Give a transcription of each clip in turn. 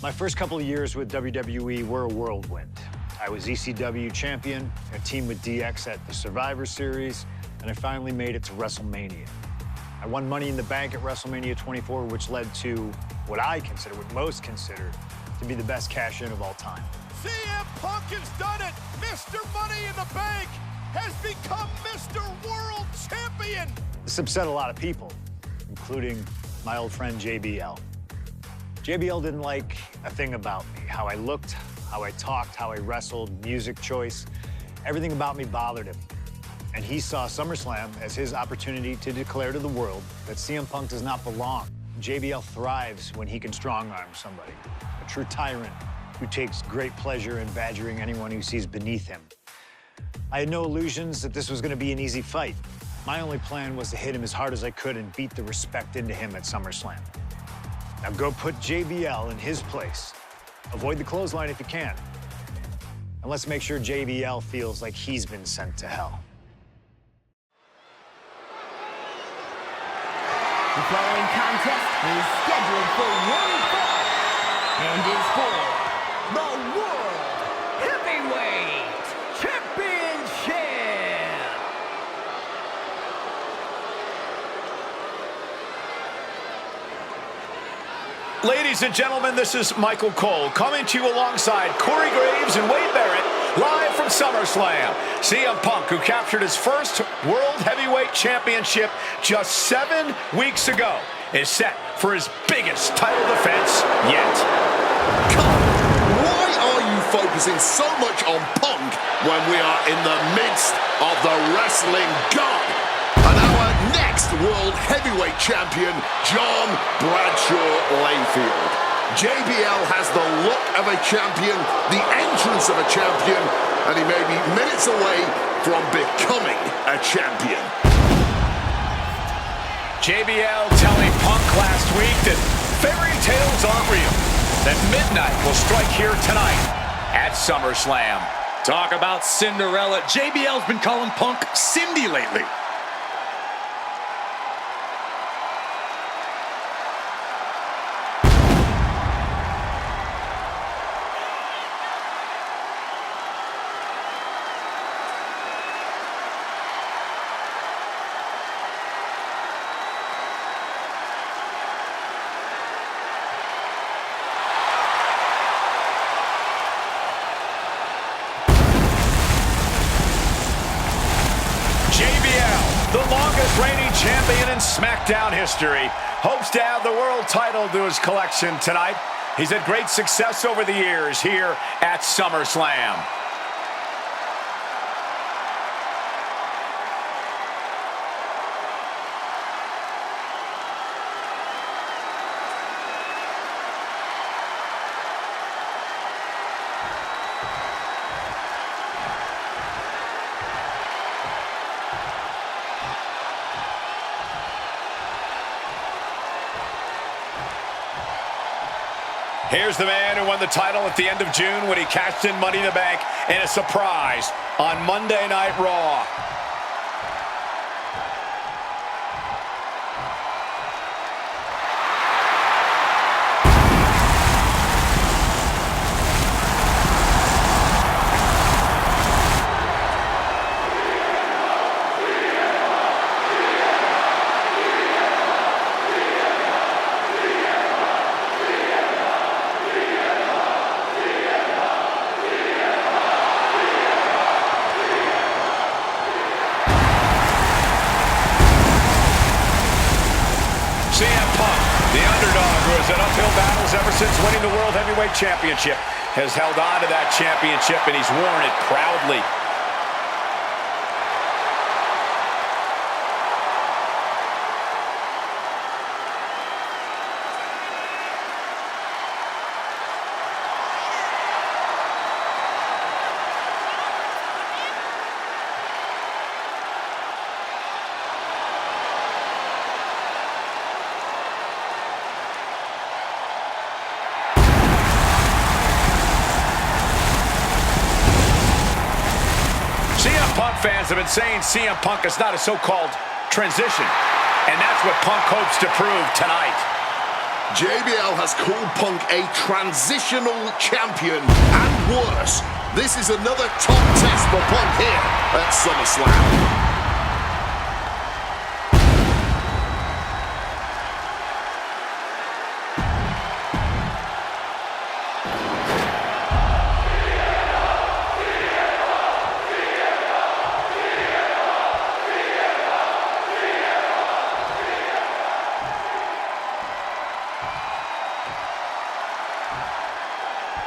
My first couple of years with WWE were a whirlwind. I was ECW champion, I teamed with DX at the Survivor Series, and I finally made it to WrestleMania. I won Money in the Bank at WrestleMania 24, which led to what most consider, to be the best cash-in of all time. CM Punk has done it! Mr. Money in the Bank has become Mr. World Champion! This upset a lot of people, including my old friend JBL. JBL didn't like a thing about me, how I looked, how I talked, how I wrestled, music choice. Everything about me bothered him. And he saw SummerSlam as his opportunity to declare to the world that CM Punk does not belong. JBL thrives when he can strong-arm somebody, a true tyrant who takes great pleasure in badgering anyone who sees beneath him. I had no illusions that this was going to be an easy fight. My only plan was to hit him as hard as I could and beat the respect into him at SummerSlam. Now go put JBL in his place. Avoid the clothesline if you can. And let's make sure JBL feels like he's been sent to hell. The following contest is scheduled for one fall and is for the World Heavyweight Championship. Ladies and gentlemen, this is Michael Cole coming to you alongside Corey Graves and Wade Barrett, live from SummerSlam. CM Punk, who captured his first World Heavyweight Championship just 7 weeks ago, is set for his biggest title defense yet. Why are you focusing so much on Punk when we are in the midst of the wrestling god? And our next World Heavyweight Champion, John Bradshaw Layfield. JBL has the look of a champion, the entrance of a champion, and he may be minutes away from becoming a champion. JBL telling Punk last week that fairy tales aren't real, that midnight will strike here tonight at SummerSlam. Talk about Cinderella. JBL's been calling Punk Cindy lately. JBL, the longest reigning champion in SmackDown history, hopes to add the world title to his collection tonight. He's had great success over the years here at SummerSlam. Here's the man who won the title at the end of June when he cashed in Money in the Bank in a surprise on Monday Night Raw. CM Punk, the underdog who has had uphill battles ever since winning the World Heavyweight Championship, has held on to that championship and he's worn it proudly. Punk fans have been saying CM Punk is not a so-called transition, and that's what Punk hopes to prove tonight. JBL has called Punk a transitional champion, and worse. This is another top test for Punk here at SummerSlam.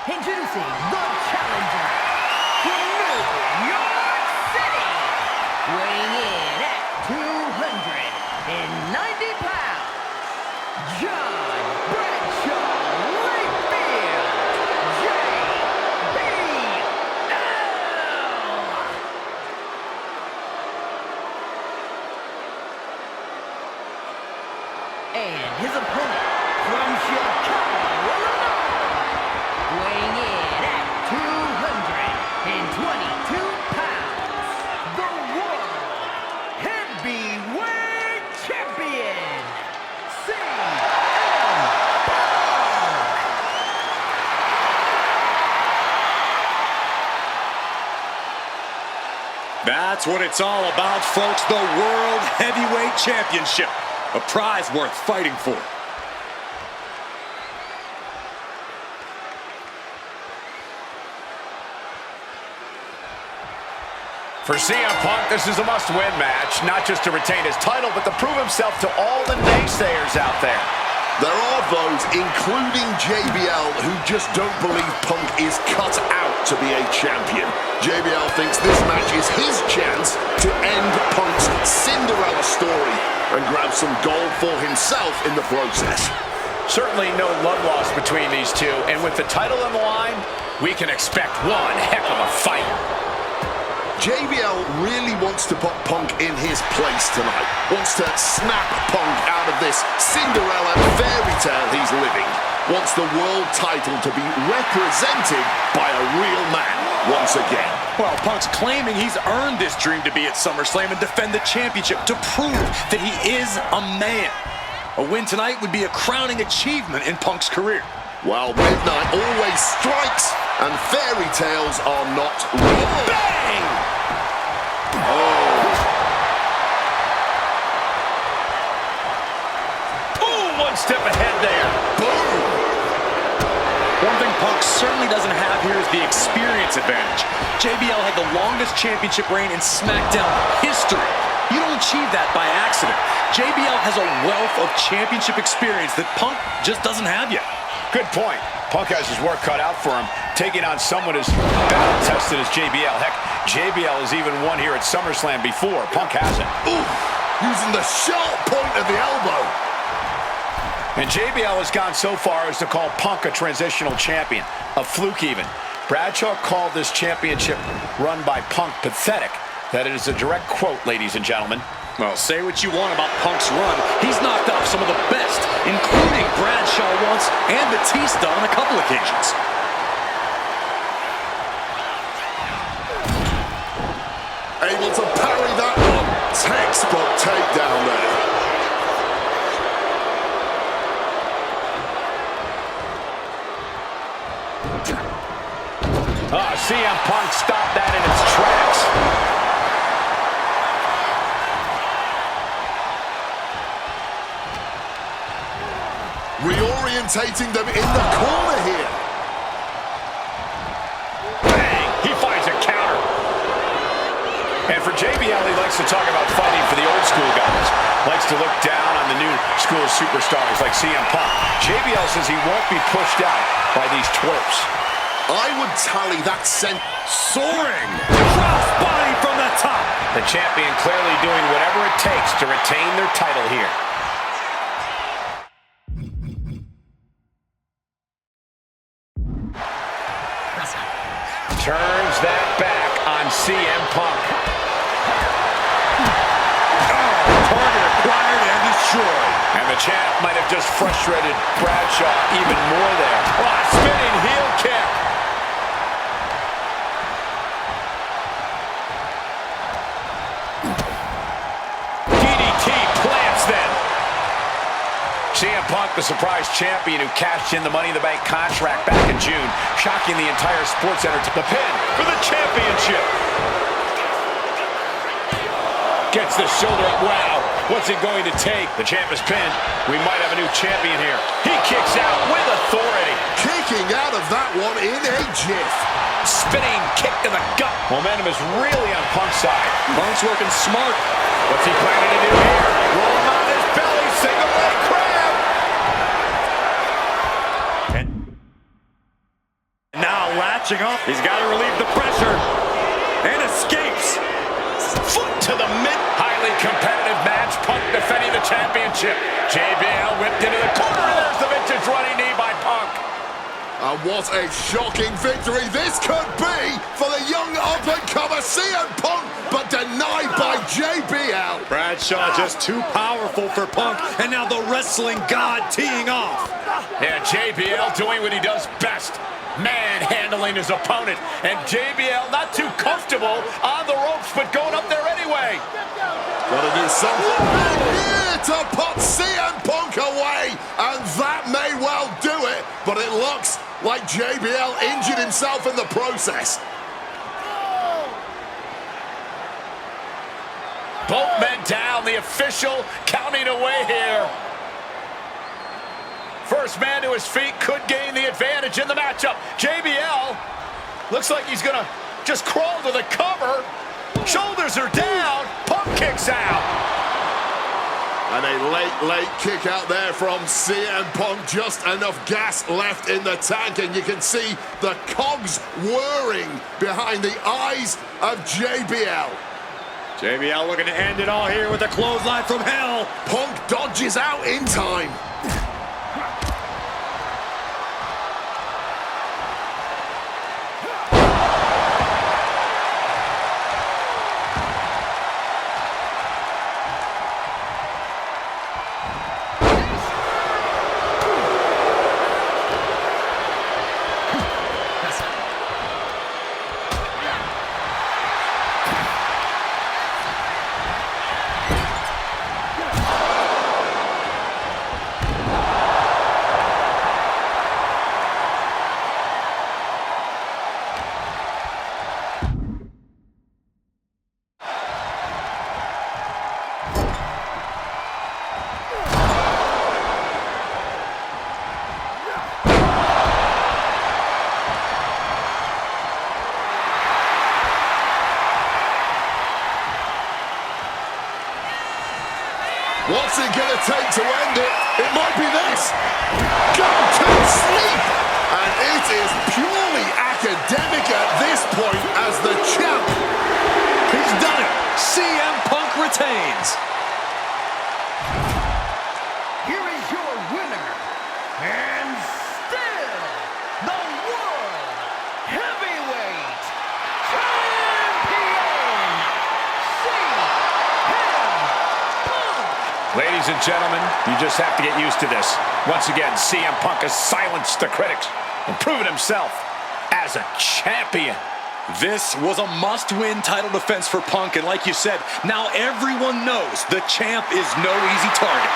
Introducing the challenger from New York City, weighing in at 290 pounds, John Bradshaw Layfield, JBL. And his opponent from Chicago, weighing in at 222 pounds, the World Heavyweight Champion, CM Punk. That's what it's all about, folks. The World Heavyweight Championship. A prize worth fighting for. For CM Punk, this is a must-win match, not just to retain his title, but to prove himself to all the naysayers out there. There are those, including JBL, who just don't believe Punk is cut out to be a champion. JBL thinks this match is his chance to end Punk's Cinderella story and grab some gold for himself in the process. Certainly no love lost between these two, and with the title on the line, we can expect one heck of a fight. JBL really wants to put Punk in his place tonight. Wants to snap Punk out of this Cinderella fairy tale he's living. Wants the world title to be represented by a real man once again. Well, Punk's claiming he's earned this dream to be at SummerSlam and defend the championship to prove that he is a man. A win tonight would be a crowning achievement in Punk's career. Well, midnight always strikes, and fairy tales are not real. Bang! Oh, one step ahead there. Boom! One thing Punk certainly doesn't have here is the experience advantage. JBL had the longest championship reign in SmackDown history. You don't achieve that by accident. JBL has a wealth of championship experience that Punk just doesn't have yet. Good point. Punk has his work cut out for him, taking on someone as battle-tested as JBL. Heck, JBL has even won here at SummerSlam before. Punk hasn't. Ooh, using the sharp point of the elbow. And JBL has gone so far as to call Punk a transitional champion, a fluke even. Bradshaw called this championship run by Punk pathetic. That is a direct quote, ladies and gentlemen. Well, say what you want about Punk's run. He's knocked off some of the best, including Bradshaw once and Batista on a couple occasions. Able to parry that one. Textbook takedown there. CM Punk stopped that in its tracks. Reorientating them in the corner here. Bang! He finds a counter. And for JBL, he likes to talk about fighting for the old school guys. Likes to look down on the new school superstars like CM Punk. JBL says he won't be pushed out by these twerps. I would tally that Soaring! Crossbody from the top! The champion clearly doing whatever it takes to retain their title here. Turns that back on CM Punk. Target acquired and destroyed. And the champ might have just frustrated Bradshaw even more there. Oh, spinning heel kick. DDT plants them. CM Punk, the surprise champion who cashed in the Money in the Bank contract back in June, shocking the entire sports entertainment. The pin for the championship. Gets the shoulder up. Wow, what's it going to take? The champ is pinned. We might have a new champion here. He kicks out with authority. Kicking out of that one in a jiff. Spinning kick to the gut. Momentum is really on Punk's side. Punk's working smart. What's he planning to do here? Roll him on his belly, single leg crab. And now latching up. He's got to relieve the pressure. And escapes. Foot to the mid. Highly competitive match. Punk defending the championship. JBL whipped into the corner. There's the vintage running knee by Punk. And what a shocking victory this could be for the young up-and-comer CM Punk, but denied by JBL. Bradshaw just too powerful for Punk, and now the wrestling god teeing off. Yeah, JBL doing what he does best. Manhandling his opponent. And JBL not too comfortable on the ropes, but going up there anyway. Gotta do something here to put CM Punk away, and that may well do it, but it looks like JBL injured himself in the process. Both men down, the official counting away here. First man to his feet could gain the advantage in the matchup. JBL looks like he's gonna just crawl to the cover. Shoulders are down. Punk kicks out. And a late kick out there from CM Punk. Just enough gas left in the tank, and you can see the cogs whirring behind the eyes of JBL. JBL looking to end it all here with a clothesline from hell. Punk dodges out in time. What's it gonna take to end it? It might be this. Go to sleep! And it is purely academic at this point as the champ. He's done it. CM Punk retains. Here is your winner, and still the World Heavyweight Champion, CM Punk. Ladies and gentlemen, you just have to get used to this. Once again, CM Punk has silenced the critics and proven himself as a champion. This was a must-win title defense for Punk, and like you said, now everyone knows the champ is no easy target.